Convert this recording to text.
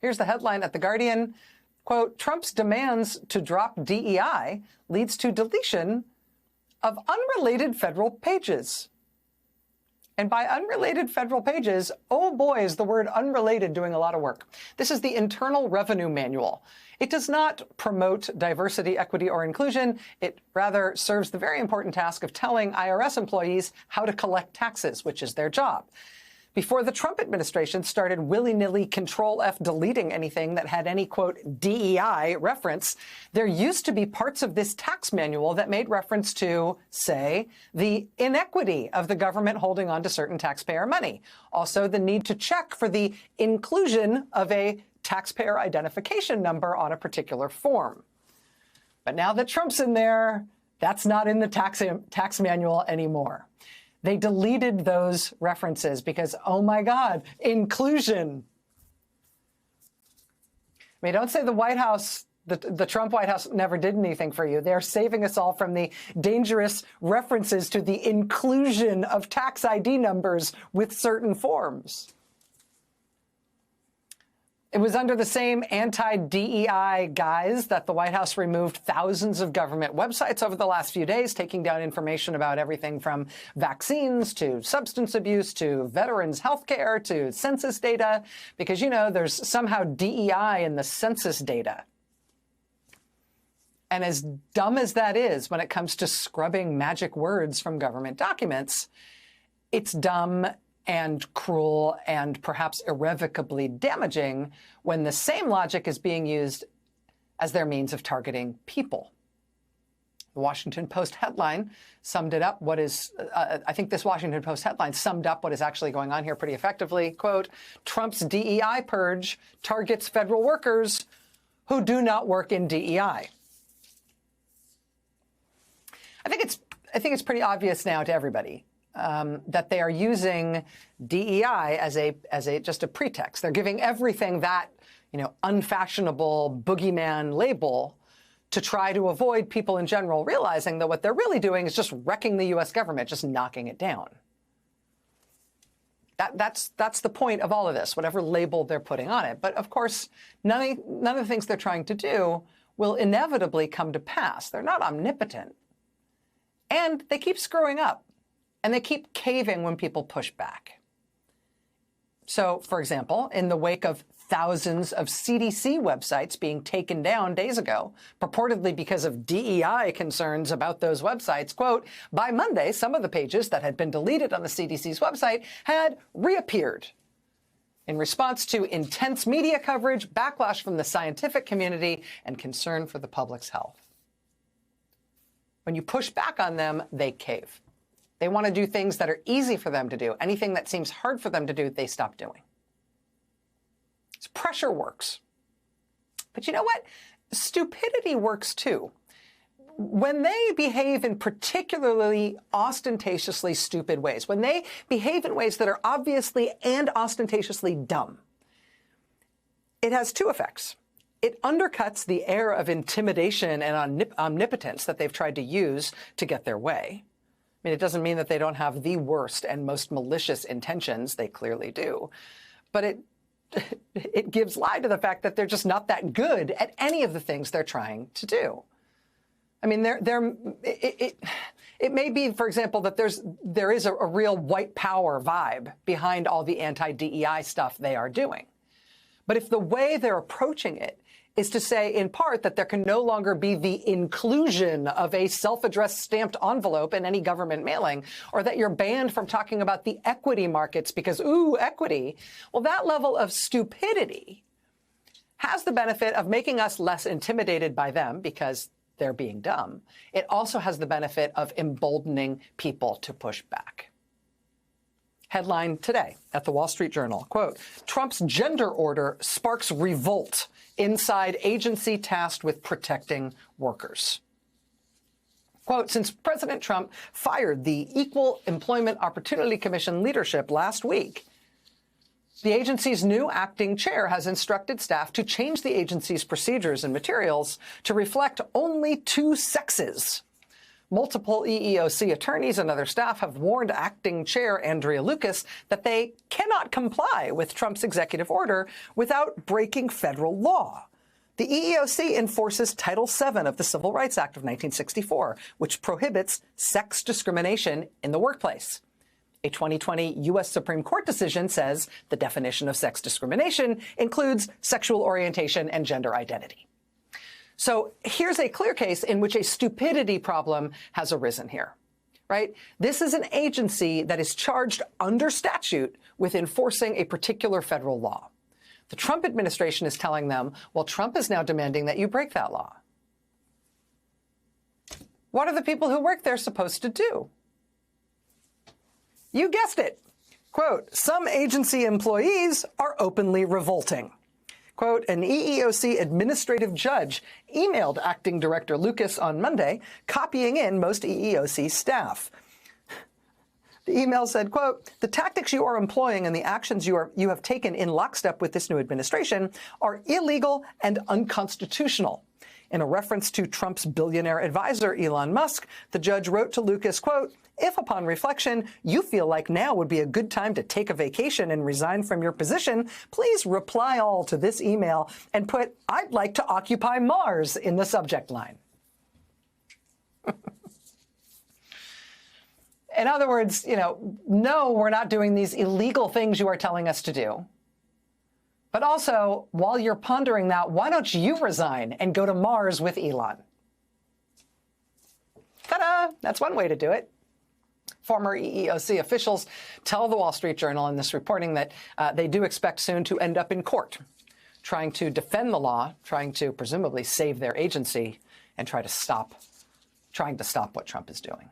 Here's the headline at The Guardian. Quote, Trump's demands to drop DEI leads to deletion of unrelated federal pages. And by unrelated federal pages, oh boy, is the word unrelated doing a lot of work. This is the Internal Revenue Manual. It does not promote diversity, equity, or inclusion. It rather serves the very important task of telling IRS employees how to collect taxes, which is their job. Before the Trump administration started willy-nilly Control-F deleting anything that had any, quote, DEI reference, there used to be parts of this tax manual that made reference to, say, the inequity of the government holding on to certain taxpayer money. Also, the need to check for the inclusion of a taxpayer identification number on a particular form. But now that Trump's in there, that's not in the tax manual anymore. They deleted those references because, oh my God, inclusion. I mean, don't say the White House, the Trump White House never did anything for you. They're saving us all from the dangerous references to the inclusion of tax ID numbers with certain forms. It was under the same anti-DEI guise that the White House removed thousands of government websites over the last few days, taking down information about everything from vaccines to substance abuse to veterans' health care to census data, because, you know, there's somehow DEI in the census data. And as dumb as that is when it comes to scrubbing magic words from government documents, it's dumb and cruel and perhaps irrevocably damaging when the same logic is being used as their means of targeting people. The Washington Post headline summed it up. I think this Washington Post headline summed up what is actually going on here pretty effectively. Quote, Trump's DEI purge targets federal workers who do not work in DEI. I think it's pretty obvious now to everybody that they are using DEI as just a pretext. They're giving everything that, you know, unfashionable boogeyman label to try to avoid people in general realizing that what they're really doing is just wrecking the U.S. government, just knocking it down. That's the point of all of this, whatever label they're putting on it. But of course, none of the things they're trying to do will inevitably come to pass. They're not omnipotent. And they keep screwing up. And they keep caving when people push back. So, for example, in the wake of thousands of CDC websites being taken down days ago, purportedly because of DEI concerns about those websites, quote, by Monday, some of the pages that had been deleted on the CDC's website had reappeared. In response to intense media coverage, backlash from the scientific community, and concern for the public's health. When you push back on them, they cave. They want to do things that are easy for them to do. Anything that seems hard for them to do, they stop doing. So pressure works. But you know what? Stupidity works too. When they behave in particularly ostentatiously stupid ways, when they behave in ways that are obviously and ostentatiously dumb, it has two effects. It undercuts the air of intimidation and omnipotence that they've tried to use to get their way. I mean, it doesn't mean that they don't have the worst and most malicious intentions. They clearly do. But it gives lie to the fact that they're just not that good at any of the things they're trying to do. I mean, it may be, for example, that there is a real white power vibe behind all the anti-DEI stuff they are doing. But if the way they're approaching it is to say, in part, that there can no longer be the inclusion of a self-addressed stamped envelope in any government mailing, or that you're banned from talking about the equity markets because, ooh, equity. Well, that level of stupidity has the benefit of making us less intimidated by them because they're being dumb. It also has the benefit of emboldening people to push back. Headline today at the Wall Street Journal, quote, Trump's gender order sparks revolt inside agency tasked with protecting workers. Quote, since President Trump fired the Equal Employment Opportunity Commission leadership last week, the agency's new acting chair has instructed staff to change the agency's procedures and materials to reflect only two sexes. Multiple EEOC attorneys and other staff have warned acting chair Andrea Lucas that they cannot comply with Trump's executive order without breaking federal law. The EEOC enforces Title VII of the Civil Rights Act of 1964, which prohibits sex discrimination in the workplace. A 2020 U.S. Supreme Court decision says the definition of sex discrimination includes sexual orientation and gender identity. So here's a clear case in which a stupidity problem has arisen here, right? This is an agency that is charged under statute with enforcing a particular federal law. The Trump administration is telling them, well, Trump is now demanding that you break that law. What are the people who work there supposed to do? You guessed it. Quote, some agency employees are openly revolting. Quote, an EEOC administrative judge emailed acting director Lucas on Monday, copying in most EEOC staff. The email said, quote, the tactics you are employing and the actions you have taken in lockstep with this new administration are illegal and unconstitutional. In a reference to Trump's billionaire advisor, Elon Musk, the judge wrote to Lucas, quote, if upon reflection you feel like now would be a good time to take a vacation and resign from your position, please reply all to this email and put, I'd like to occupy Mars in the subject line. In other words, no, we're not doing these illegal things you are telling us to do. But also, while you're pondering that, why don't you resign and go to Mars with Elon? Ta-da! That's one way to do it. Former EEOC officials tell the Wall Street Journal in this reporting that they do expect soon to end up in court, trying to defend the law, trying to presumably save their agency, and trying to stop what Trump is doing.